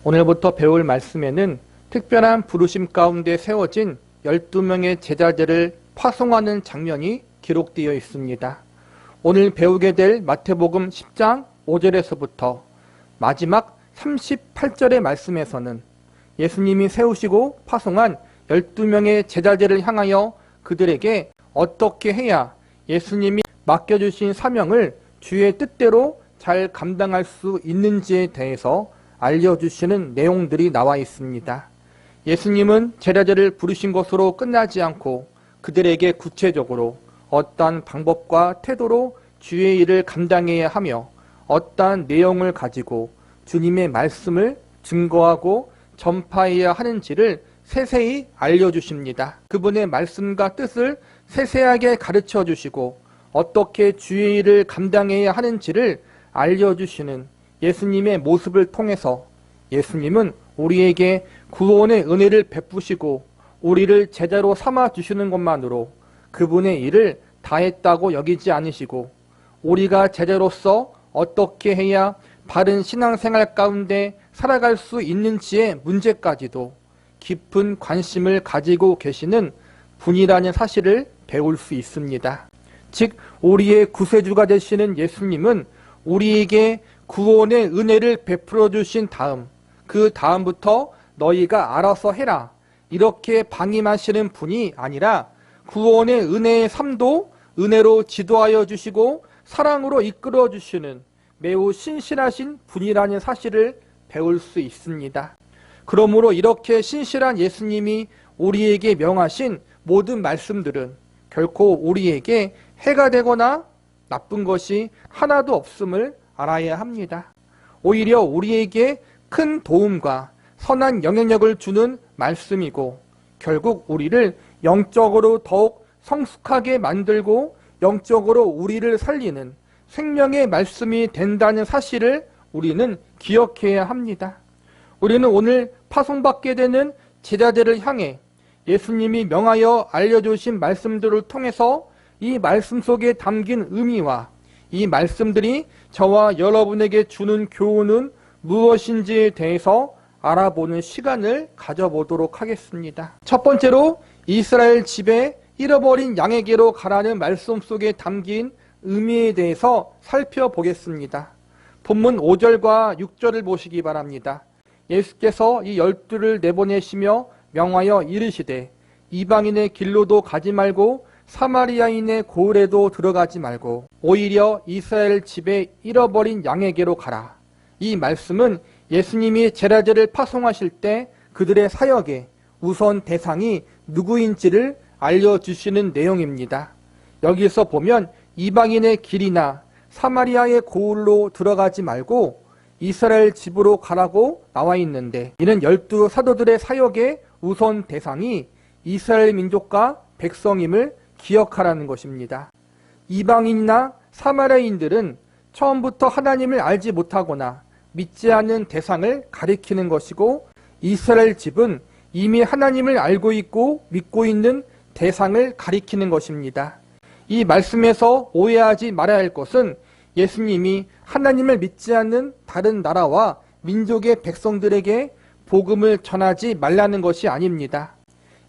오늘부터 배울 말씀에는 특별한 부르심 가운데 세워진 12명의 제자들을 파송하는 장면이 기록되어 있습니다. 오늘 배우게 될 마태복음 10장 5절에서부터 마지막 38절의 말씀에서는 예수님이 세우시고 파송한 12명의 제자들을 향하여 그들에게 어떻게 해야 예수님이 맡겨주신 사명을 주의 뜻대로 잘 감당할 수 있는지에 대해서 알려주시는 내용들이 나와 있습니다. 예수님은 제자들을 부르신 것으로 끝나지 않고 그들에게 구체적으로 어떠한 방법과 태도로 주의 일을 감당해야 하며 어떠한 내용을 가지고 주님의 말씀을 증거하고 전파해야 하는지를 세세히 알려주십니다. 그분의 말씀과 뜻을 세세하게 가르쳐 주시고 어떻게 주의 일을 감당해야 하는지를 알려주시는 예수님의 모습을 통해서 예수님은 우리에게 구원의 은혜를 베푸시고 우리를 제자로 삼아주시는 것만으로 그분의 일을 다했다고 여기지 않으시고 우리가 제자로서 어떻게 해야 바른 신앙생활 가운데 살아갈 수 있는지의 문제까지도 깊은 관심을 가지고 계시는 분이라는 사실을 배울 수 있습니다. 즉 우리의 구세주가 되시는 예수님은 우리에게 구원의 은혜를 베풀어 주신 다음 그 다음부터 너희가 알아서 해라 이렇게 방임하시는 분이 아니라 구원의 은혜의 삶도 은혜로 지도하여 주시고 사랑으로 이끌어 주시는 매우 신실하신 분이라는 사실을 배울 수 있습니다. 그러므로 이렇게 신실한 예수님이 우리에게 명하신 모든 말씀들은 결코 우리에게 해가 되거나 나쁜 것이 하나도 없음을 알아야 합니다. 오히려 우리에게 큰 도움과 선한 영향력을 주는 말씀이고 결국 우리를 영적으로 더욱 성숙하게 만들고 영적으로 우리를 살리는 생명의 말씀이 된다는 사실을 우리는 기억해야 합니다. 우리는 오늘 파송받게 되는 제자들을 향해 예수님이 명하여 알려주신 말씀들을 통해서 이 말씀 속에 담긴 의미와 이 말씀들이 저와 여러분에게 주는 교훈은 무엇인지에 대해서 알아보는 시간을 가져보도록 하겠습니다. 첫 번째로 이스라엘 집에 잃어버린 양에게로 가라는 말씀 속에 담긴 의미에 대해서 살펴보겠습니다. 본문 5절과 6절을 보시기 바랍니다. 예수께서 이 12를 내보내시며 명하여 이르시되 이방인의 길로도 가지 말고 사마리아인의 고을에도 들어가지 말고 오히려 이스라엘 집에 잃어버린 양에게로 가라. 이 말씀은 예수님이 제자들을 파송하실 때 그들의 사역의 우선 대상이 누구인지를 알려주시는 내용입니다. 여기서 보면 이방인의 길이나 사마리아의 고을로 들어가지 말고 이스라엘 집으로 가라고 나와 있는데 이는 12 사도들의 사역의 우선 대상이 이스라엘 민족과 백성임을 기억하라는 것입니다. 이방인이나 사마리아인들은 처음부터 하나님을 알지 못하거나 믿지 않는 대상을 가리키는 것이고 이스라엘 집은 이미 하나님을 알고 있고 믿고 있는 대상을 가리키는 것입니다. 이 말씀에서 오해하지 말아야 할 것은 예수님이 하나님을 믿지 않는 다른 나라와 민족의 백성들에게 복음을 전하지 말라는 것이 아닙니다.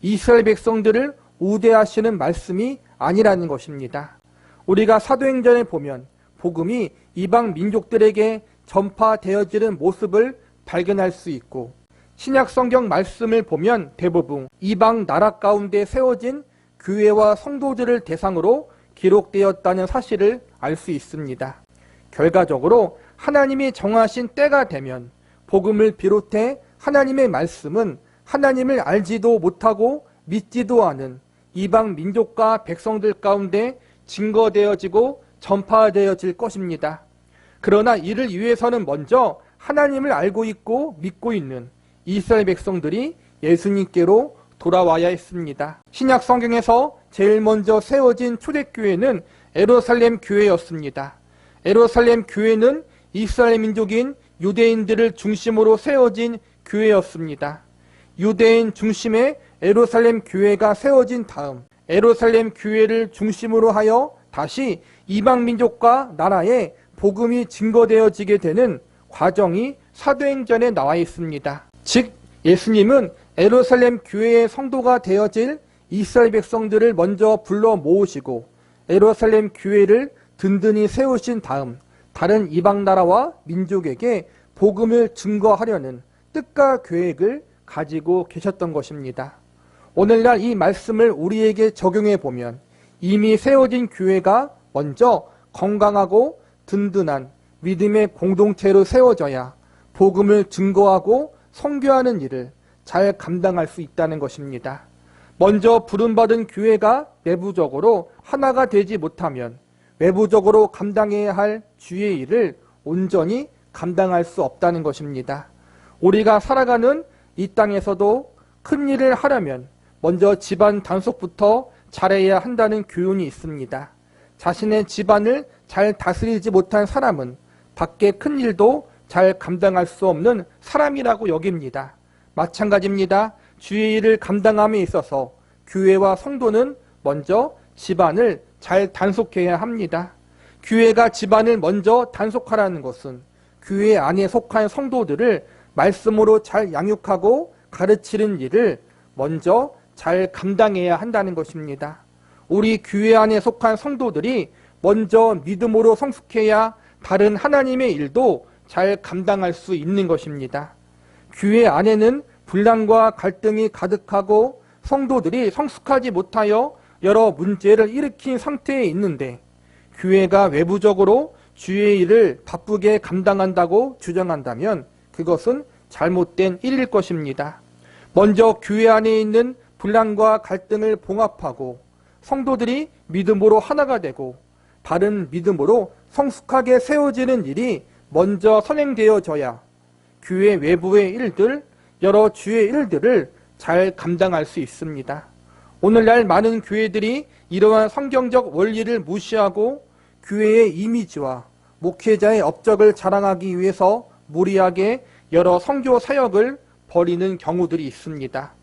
이스라엘 백성들을 우대하시는 말씀이 아니라는 것입니다. 우리가 사도행전에 보면 복음이 이방 민족들에게 전파되어지는 모습을 발견할 수 있고 신약 성경 말씀을 보면 대부분 이방 나라 가운데 세워진 교회와 성도들을 대상으로 기록되었다는 사실을 알 수 있습니다. 결과적으로 하나님이 정하신 때가 되면 복음을 비롯해 하나님의 말씀은 하나님을 알지도 못하고 믿지도 않은 이방 민족과 백성들 가운데 증거되어지고 전파되어질 것입니다. 그러나 이를 위해서는 먼저 하나님을 알고 있고 믿고 있는 이스라엘 백성들이 예수님께로 돌아와야 했습니다. 신약 성경에서 제일 먼저 세워진 초대교회는 예루살렘 교회였습니다. 예루살렘 교회는 이스라엘 민족인 유대인들을 중심으로 세워진 교회였습니다. 유대인 중심의 예루살렘 교회가 세워진 다음 예루살렘 교회를 중심으로 하여 다시 이방 민족과 나라에 복음이 증거되어지게 되는 과정이 사도행전에 나와 있습니다. 즉 예수님은 예루살렘 교회의 성도가 되어질 이스라엘 백성들을 먼저 불러 모으시고 예루살렘 교회를 든든히 세우신 다음 다른 이방 나라와 민족에게 복음을 증거하려는 뜻과 계획을 가지고 계셨던 것입니다. 오늘날 이 말씀을 우리에게 적용해 보면 이미 세워진 교회가 먼저 건강하고 든든한 믿음의 공동체로 세워져야 복음을 증거하고 선교하는 일을 잘 감당할 수 있다는 것입니다. 먼저 부름받은 교회가 내부적으로 하나가 되지 못하면 외부적으로 감당해야 할 주의 일을 온전히 감당할 수 없다는 것입니다. 우리가 살아가는 이 땅에서도 큰 일을 하려면 먼저 집안 단속부터 잘해야 한다는 교훈이 있습니다. 자신의 집안을 잘 다스리지 못한 사람은 밖에 큰 일도 잘 감당할 수 없는 사람이라고 여깁니다. 마찬가지입니다. 주의 일을 감당함에 있어서 교회와 성도는 먼저 집안을 잘 단속해야 합니다. 교회가 집안을 먼저 단속하라는 것은 교회 안에 속한 성도들을 말씀으로 잘 양육하고 가르치는 일을 먼저 잘 감당해야 한다는 것입니다. 우리 교회 안에 속한 성도들이 먼저 믿음으로 성숙해야 다른 하나님의 일도 잘 감당할 수 있는 것입니다. 교회 안에는 분란과 갈등이 가득하고 성도들이 성숙하지 못하여 여러 문제를 일으킨 상태에 있는데 교회가 외부적으로 주의 일을 바쁘게 감당한다고 주장한다면 그것은 잘못된 일일 것입니다. 먼저 교회 안에 있는 분란과 갈등을 봉합하고 성도들이 믿음으로 하나가 되고 바른 믿음으로 성숙하게 세워지는 일이 먼저 선행되어져야 교회 외부의 일들, 여러 주의 일들을 잘 감당할 수 있습니다. 오늘날 많은 교회들이 이러한 성경적 원리를 무시하고 교회의 이미지와 목회자의 업적을 자랑하기 위해서 무리하게 여러 선교 사역을 벌이는 경우들이 있습니다.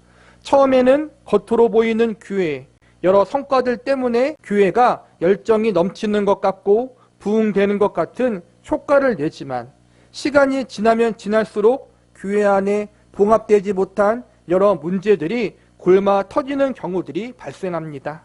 처음에는 겉으로 보이는 교회, 여러 성과들 때문에 교회가 열정이 넘치는 것 같고 부흥되는 것 같은 효과를 내지만 시간이 지나면 지날수록 교회 안에 봉합되지 못한 여러 문제들이 골마 터지는 경우들이 발생합니다.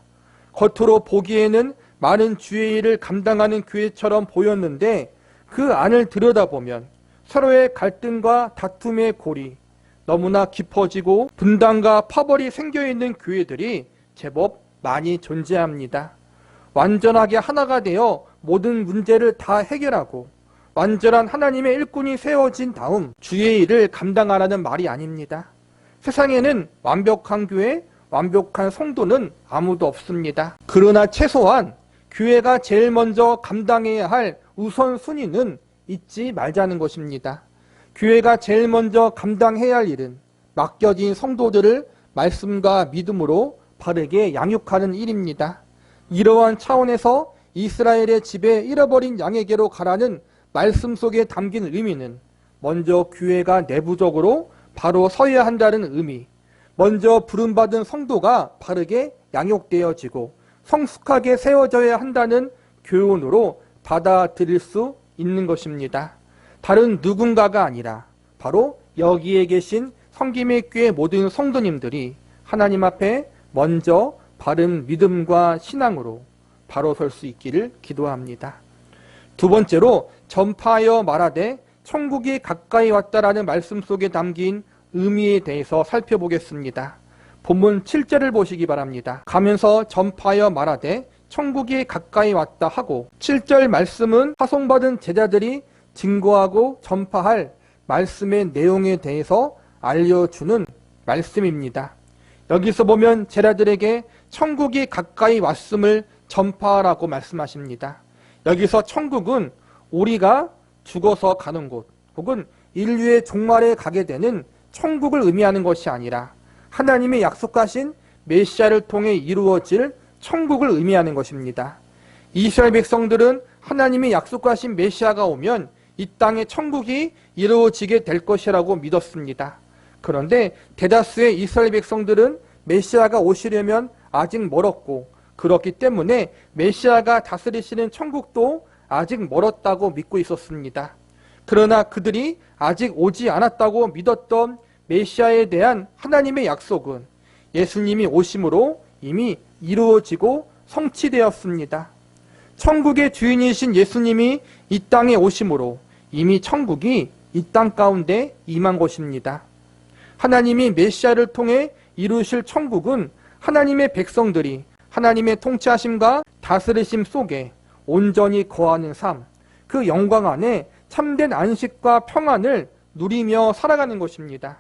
겉으로 보기에는 많은 주의 일을 감당하는 교회처럼 보였는데 그 안을 들여다보면 서로의 갈등과 다툼의 골이 너무나 깊어지고 분단과 파벌이 생겨있는 교회들이 제법 많이 존재합니다. 완전하게 하나가 되어 모든 문제를 다 해결하고 완전한 하나님의 일꾼이 세워진 다음 주의 일을 감당하라는 말이 아닙니다. 세상에는 완벽한 교회, 완벽한 성도는 아무도 없습니다. 그러나 최소한 교회가 제일 먼저 감당해야 할 우선순위는 잊지 말자는 것입니다. 교회가 제일 먼저 감당해야 할 일은 맡겨진 성도들을 말씀과 믿음으로 바르게 양육하는 일입니다. 이러한 차원에서 이스라엘의 집에 잃어버린 양에게로 가라는 말씀 속에 담긴 의미는 먼저 교회가 내부적으로 바로 서야 한다는 의미, 먼저 부름받은 성도가 바르게 양육되어지고 성숙하게 세워져야 한다는 교훈으로 받아들일 수 있는 것입니다. 다른 누군가가 아니라 바로 여기에 계신 성김의 교회 모든 성도님들이 하나님 앞에 먼저 바른 믿음과 신앙으로 바로 설 수 있기를 기도합니다. 두 번째로 전파하여 말하되 천국이 가까이 왔다라는 말씀 속에 담긴 의미에 대해서 살펴보겠습니다. 본문 7절을 보시기 바랍니다. 가면서 전파하여 말하되 천국이 가까이 왔다 하고 7절 말씀은 파송받은 제자들이 증거하고 전파할 말씀의 내용에 대해서 알려주는 말씀입니다. 여기서 보면 제자들에게 천국이 가까이 왔음을 전파하라고 말씀하십니다. 여기서 천국은 우리가 죽어서 가는 곳 혹은 인류의 종말에 가게 되는 천국을 의미하는 것이 아니라 하나님의 약속하신 메시아를 통해 이루어질 천국을 의미하는 것입니다. 이스라엘 백성들은 하나님이 약속하신 메시아가 오면 이 땅에 천국이 이루어지게 될 것이라고 믿었습니다. 그런데 대다수의 이스라엘 백성들은 메시아가 오시려면 아직 멀었고 그렇기 때문에 메시아가 다스리시는 천국도 아직 멀었다고 믿고 있었습니다. 그러나 그들이 아직 오지 않았다고 믿었던 메시아에 대한 하나님의 약속은 예수님이 오심으로 이미 이루어지고 성취되었습니다. 천국의 주인이신 예수님이 이 땅에 오심으로 이미 천국이 이 땅 가운데 임한 것입니다. 하나님이 메시아를 통해 이루실 천국은 하나님의 백성들이 하나님의 통치하심과 다스리심 속에 온전히 거하는 삶, 그 영광 안에 참된 안식과 평안을 누리며 살아가는 것입니다.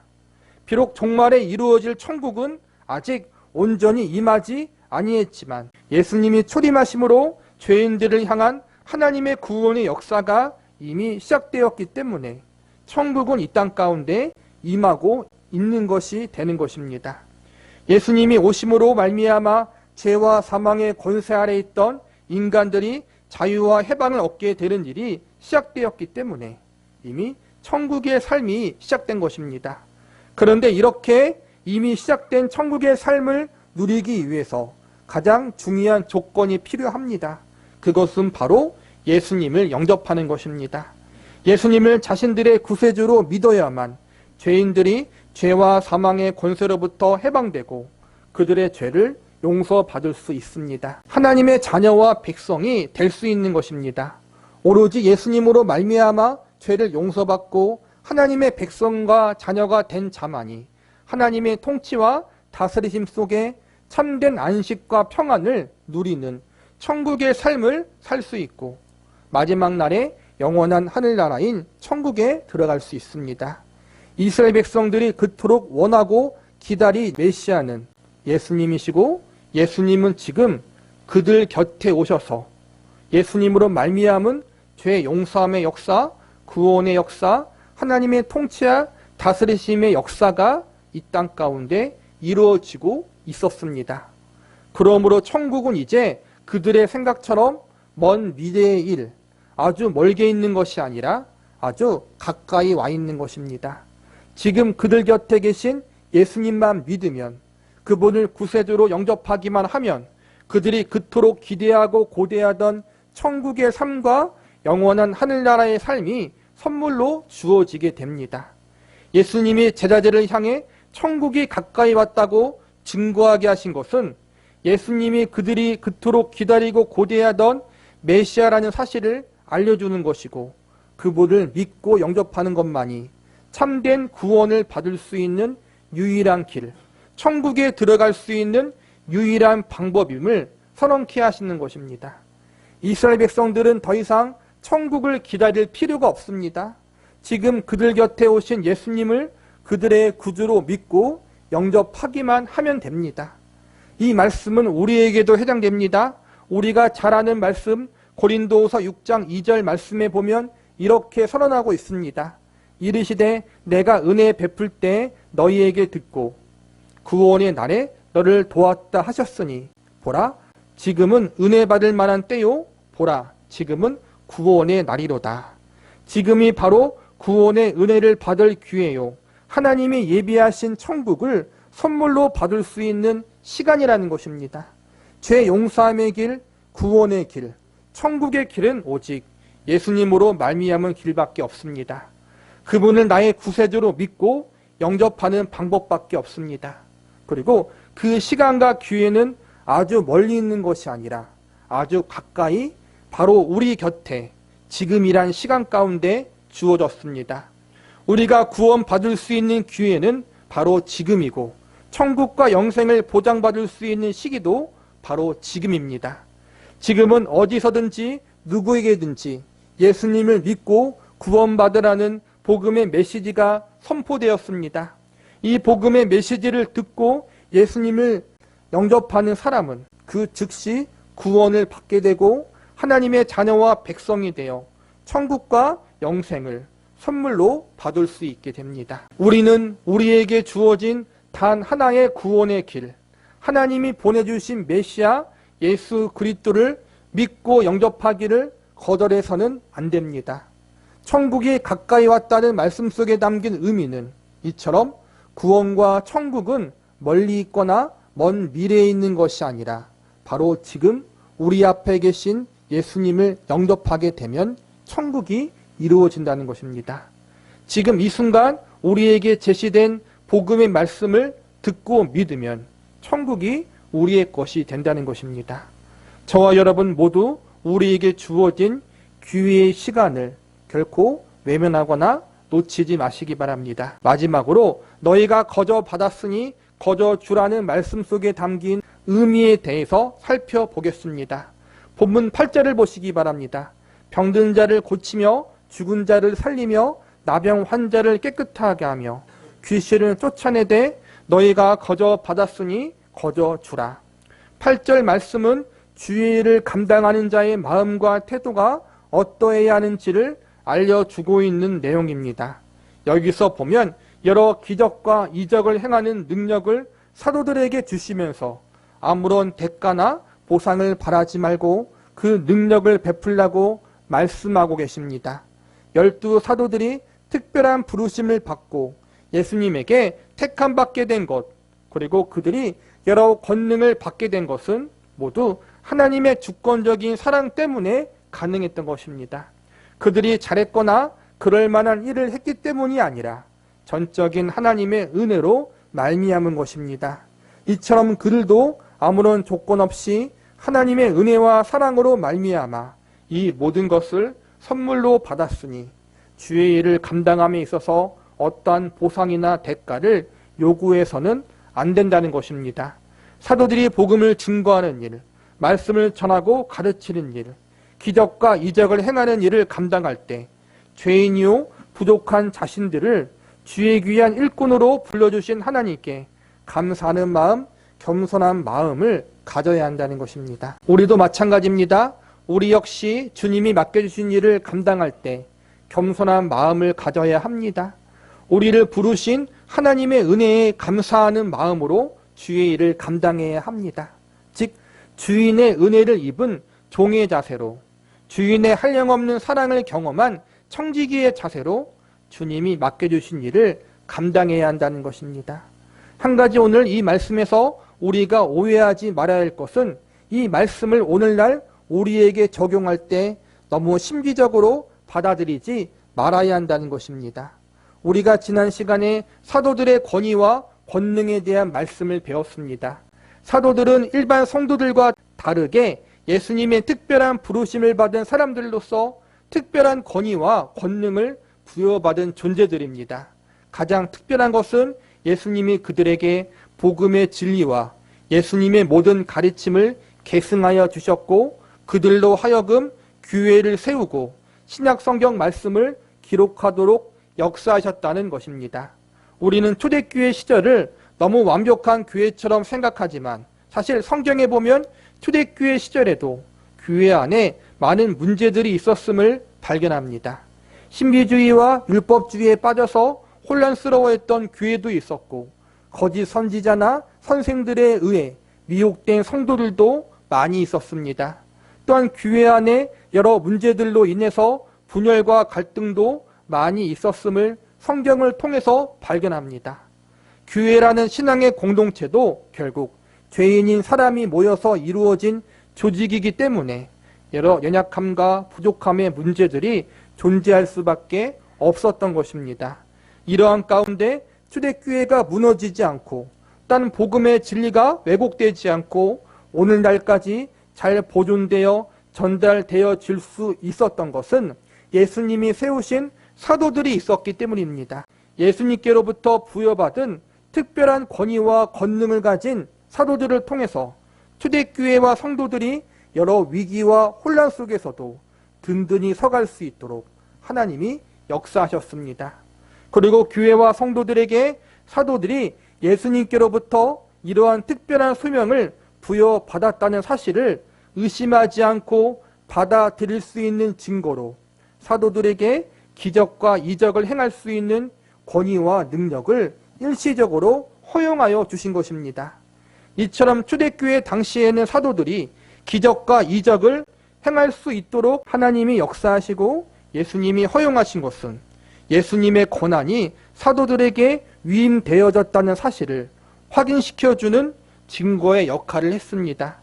비록 종말에 이루어질 천국은 아직 온전히 임하지 아니했지만 예수님이 초림하심으로 죄인들을 향한 하나님의 구원의 역사가 이미 시작되었기 때문에 천국은 이 땅 가운데 임하고 있는 것이 되는 것입니다. 예수님이 오심으로 말미암아 죄와 사망의 권세 아래 있던 인간들이 자유와 해방을 얻게 되는 일이 시작되었기 때문에 이미 천국의 삶이 시작된 것입니다. 그런데 이렇게 이미 시작된 천국의 삶을 누리기 위해서 가장 중요한 조건이 필요합니다. 그것은 바로 예수님을 영접하는 것입니다. 예수님을 자신들의 구세주로 믿어야만 죄인들이 죄와 사망의 권세로부터 해방되고 그들의 죄를 용서받을 수 있습니다. 하나님의 자녀와 백성이 될 수 있는 것입니다. 오로지 예수님으로 말미암아 죄를 용서받고 하나님의 백성과 자녀가 된 자만이 하나님의 통치와 다스리심 속에 참된 안식과 평안을 누리는 천국의 삶을 살 수 있고 마지막 날에 영원한 하늘나라인 천국에 들어갈 수 있습니다. 이스라엘 백성들이 그토록 원하고 기다린 메시아는 예수님이시고 예수님은 지금 그들 곁에 오셔서 예수님으로 말미암은 죄 용서함의 역사, 구원의 역사, 하나님의 통치와 다스리심의 역사가 이 땅 가운데 이루어지고 있었습니다. 그러므로 천국은 이제 그들의 생각처럼 먼 미래의 일, 아주 멀게 있는 것이 아니라 아주 가까이 와 있는 것입니다. 지금 그들 곁에 계신 예수님만 믿으면, 그분을 구세주로 영접하기만 하면 그들이 그토록 기대하고 고대하던 천국의 삶과 영원한 하늘나라의 삶이 선물로 주어지게 됩니다. 예수님이 제자들을 향해 천국이 가까이 왔다고 증거하게 하신 것은 예수님이 그들이 그토록 기다리고 고대하던 메시아라는 사실을 알려주는 것이고, 그분을 믿고 영접하는 것만이 참된 구원을 받을 수 있는 유일한 길, 천국에 들어갈 수 있는 유일한 방법임을 선언케 하시는 것입니다. 이스라엘 백성들은 더 이상 천국을 기다릴 필요가 없습니다. 지금 그들 곁에 오신 예수님을 그들의 구주로 믿고 영접하기만 하면 됩니다. 이 말씀은 우리에게도 해당됩니다. 우리가 잘 아는 말씀, 고린도후서 6장 2절 말씀에 보면 이렇게 선언하고 있습니다. 이르시되 내가 은혜 베풀 때 너희에게 듣고 구원의 날에 너를 도왔다 하셨으니 보라 지금은 은혜 받을 만한 때요, 보라 지금은 구원의 날이로다. 지금이 바로 구원의 은혜를 받을 기회요, 하나님이 예비하신 천국을 선물로 받을 수 있는 시간이라는 것입니다. 죄 용서함의 길, 구원의 길, 천국의 길은 오직 예수님으로 말미암은 길밖에 없습니다. 그분을 나의 구세주로 믿고 영접하는 방법밖에 없습니다. 그리고 그 시간과 기회는 아주 멀리 있는 것이 아니라 아주 가까이 바로 우리 곁에 지금이란 시간 가운데 주어졌습니다. 우리가 구원받을 수 있는 기회는 바로 지금이고 천국과 영생을 보장받을 수 있는 시기도 바로 지금입니다. 지금은 어디서든지 누구에게든지 예수님을 믿고 구원받으라는 복음의 메시지가 선포되었습니다. 이 복음의 메시지를 듣고 예수님을 영접하는 사람은 그 즉시 구원을 받게 되고 하나님의 자녀와 백성이 되어 천국과 영생을 선물로 받을 수 있게 됩니다. 우리는 우리에게 주어진 단 하나의 구원의 길, 하나님이 보내주신 메시아 예수 그리스도를 믿고 영접하기를 거절해서는 안 됩니다. 천국이 가까이 왔다는 말씀 속에 담긴 의미는 이처럼 구원과 천국은 멀리 있거나 먼 미래에 있는 것이 아니라 바로 지금 우리 앞에 계신 예수님을 영접하게 되면 천국이 이루어진다는 것입니다. 지금 이 순간 우리에게 제시된 복음의 말씀을 듣고 믿으면 천국이 우리의 것이 된다는 것입니다. 저와 여러분 모두 우리에게 주어진 기회의 시간을 결코 외면하거나 놓치지 마시기 바랍니다. 마지막으로 너희가 거저 받았으니 거저 주라는 말씀 속에 담긴 의미에 대해서 살펴보겠습니다. 본문 8절을 보시기 바랍니다. 병든 자를 고치며 죽은 자를 살리며 나병 환자를 깨끗하게 하며 귀신을 쫓아내되 너희가 거저 받았으니 거저 주라. 8절 말씀은 주의 일을 감당하는 자의 마음과 태도가 어떠해야 하는지를 알려주고 있는 내용입니다. 여기서 보면 여러 기적과 이적을 행하는 능력을 사도들에게 주시면서 아무런 대가나 보상을 바라지 말고 그 능력을 베풀라고 말씀하고 계십니다. 12 사도들이 특별한 부르심을 받고 예수님에게 택함받게 된 것, 그리고 그들이 여러 권능을 받게 된 것은 모두 하나님의 주권적인 사랑 때문에 가능했던 것입니다. 그들이 잘했거나 그럴 만한 일을 했기 때문이 아니라 전적인 하나님의 은혜로 말미암은 것입니다. 이처럼 그들도 아무런 조건 없이 하나님의 은혜와 사랑으로 말미암아 이 모든 것을 선물로 받았으니 주의 일을 감당함에 있어서 어떠한 보상이나 대가를 요구해서는 안 된다는 것입니다. 사도들이 복음을 증거하는 일, 말씀을 전하고 가르치는 일, 기적과 이적을 행하는 일을 감당할 때 죄인이요 부족한 자신들을 주의 귀한 일꾼으로 불러주신 하나님께 감사하는 마음, 겸손한 마음을 가져야 한다는 것입니다. 우리도 마찬가지입니다. 우리 역시 주님이 맡겨주신 일을 감당할 때 겸손한 마음을 가져야 합니다. 우리를 부르신 하나님의 은혜에 감사하는 마음으로 주의 일을 감당해야 합니다. 즉 주인의 은혜를 입은 종의 자세로, 주인의 한량없는 사랑을 경험한 청지기의 자세로 주님이 맡겨주신 일을 감당해야 한다는 것입니다. 한 가지 오늘 이 말씀에서 우리가 오해하지 말아야 할 것은 이 말씀을 오늘날 우리에게 적용할 때 너무 심기적으로 받아들이지 말아야 한다는 것입니다. 우리가 지난 시간에 사도들의 권위와 권능에 대한 말씀을 배웠습니다. 사도들은 일반 성도들과 다르게 예수님의 특별한 부르심을 받은 사람들로서 특별한 권위와 권능을 부여받은 존재들입니다. 가장 특별한 것은 예수님이 그들에게 복음의 진리와 예수님의 모든 가르침을 계승하여 주셨고 그들로 하여금 교회를 세우고 신약 성경 말씀을 기록하도록 역사하셨다는 것입니다. 우리는 초대교회 시절을 너무 완벽한 교회처럼 생각하지만 사실 성경에 보면 초대교회 시절에도 교회 안에 많은 문제들이 있었음을 발견합니다. 신비주의와 율법주의에 빠져서 혼란스러워했던 교회도 있었고 거짓 선지자나 선생들에 의해 미혹된 성도들도 많이 있었습니다. 또한 교회 안에 여러 문제들로 인해서 분열과 갈등도 많이 있었음을 성경을 통해서 발견합니다. 교회라는 신앙의 공동체도 결국 죄인인 사람이 모여서 이루어진 조직이기 때문에 여러 연약함과 부족함의 문제들이 존재할 수밖에 없었던 것입니다. 이러한 가운데 초대교회가 무너지지 않고 딴 복음의 진리가 왜곡되지 않고 오늘날까지 잘 보존되어 전달되어 질 수 있었던 것은 예수님이 세우신 사도들이 있었기 때문입니다. 예수님께로부터 부여받은 특별한 권위와 권능을 가진 사도들을 통해서 초대교회와 성도들이 여러 위기와 혼란 속에서도 든든히 서갈 수 있도록 하나님이 역사하셨습니다. 그리고 교회와 성도들에게 사도들이 예수님께로부터 이러한 특별한 소명을 부여받았다는 사실을 의심하지 않고 받아들일 수 있는 증거로 사도들에게 기적과 이적을 행할 수 있는 권위와 능력을 일시적으로 허용하여 주신 것입니다. 이처럼 초대교회 당시에는 사도들이 기적과 이적을 행할 수 있도록 하나님이 역사하시고 예수님이 허용하신 것은 예수님의 권한이 사도들에게 위임되어졌다는 사실을 확인시켜주는 증거의 역할을 했습니다.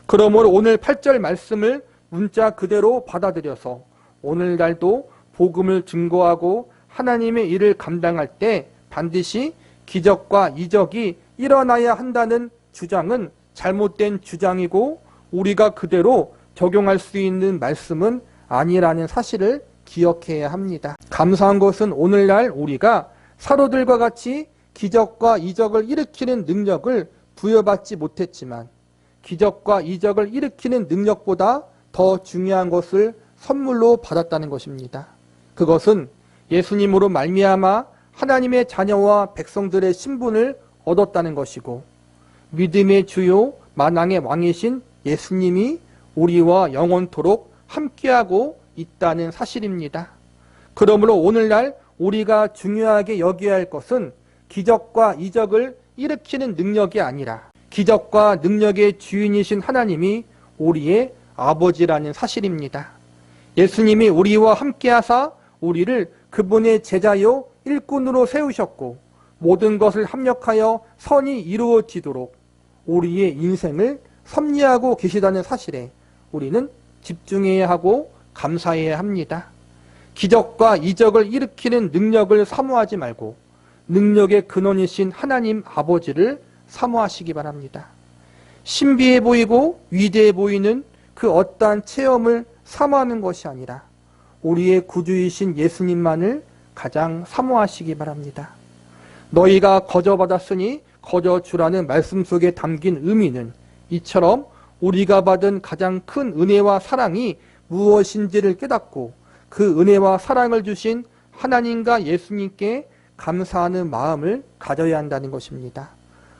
그러므로 오늘 8절 말씀을 문자 그대로 받아들여서 오늘날도 복음을 증거하고 하나님의 일을 감당할 때 반드시 기적과 이적이 일어나야 한다는 주장은 잘못된 주장이고 우리가 그대로 적용할 수 있는 말씀은 아니라는 사실을 기억해야 합니다. 감사한 것은 오늘날 우리가 사도들과 같이 기적과 이적을 일으키는 능력을 부여받지 못했지만 기적과 이적을 일으키는 능력보다 더 중요한 것을 선물로 받았다는 것입니다. 그것은 예수님으로 말미암아 하나님의 자녀와 백성들의 신분을 얻었다는 것이고 믿음의 주요 만왕의 왕이신 예수님이 우리와 영원토록 함께하고 있다는 사실입니다. 그러므로 오늘날 우리가 중요하게 여겨야 할 것은 기적과 이적을 일으키는 능력이 아니라 기적과 능력의 주인이신 하나님이 우리의 아버지라는 사실입니다. 예수님이 우리와 함께하사 우리를 그분의 제자요 일꾼으로 세우셨고 모든 것을 합력하여 선이 이루어지도록 우리의 인생을 섭리하고 계시다는 사실에 우리는 집중해야 하고 감사해야 합니다. 기적과 이적을 일으키는 능력을 사모하지 말고 능력의 근원이신 하나님 아버지를 사모하시기 바랍니다. 신비해 보이고 위대해 보이는 그 어떠한 체험을 사모하는 것이 아니라 우리의 구주이신 예수님만을 가장 사모하시기 바랍니다. 너희가 거저받았으니 거저주라는 말씀 속에 담긴 의미는 이처럼 우리가 받은 가장 큰 은혜와 사랑이 무엇인지를 깨닫고 그 은혜와 사랑을 주신 하나님과 예수님께 감사하는 마음을 가져야 한다는 것입니다.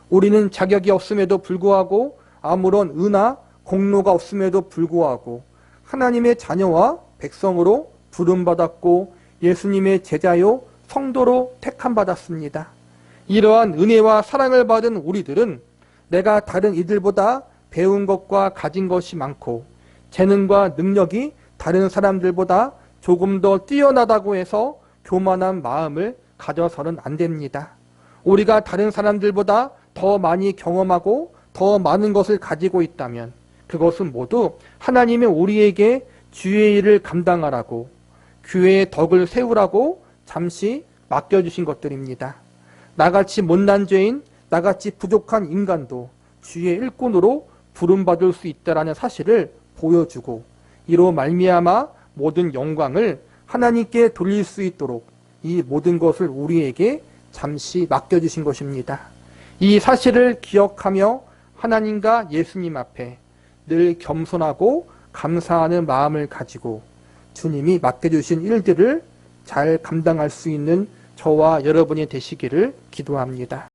우리는 자격이 없음에도 불구하고 아무런 은하, 공로가 없음에도 불구하고 하나님의 자녀와 백성으로 부름받았고 예수님의 제자요 성도로 택함받았습니다. 이러한 은혜와 사랑을 받은 우리들은 내가 다른 이들보다 배운 것과 가진 것이 많고 재능과 능력이 다른 사람들보다 조금 더 뛰어나다고 해서 교만한 마음을 가져서는 안 됩니다. 우리가 다른 사람들보다 더 많이 경험하고 더 많은 것을 가지고 있다면 그것은 모두 하나님의 우리에게 주의 일을 감당하라고 교회의 덕을 세우라고 잠시 맡겨주신 것들입니다. 나같이 못난 죄인, 나같이 부족한 인간도 주의 일꾼으로 부름받을 수 있다라는 사실을 보여주고 이로 말미암아 모든 영광을 하나님께 돌릴 수 있도록 이 모든 것을 우리에게 잠시 맡겨주신 것입니다. 이 사실을 기억하며 하나님과 예수님 앞에 늘 겸손하고 감사하는 마음을 가지고 주님이 맡겨주신 일들을 잘 감당할 수 있는 저와 여러분이 되시기를 기도합니다.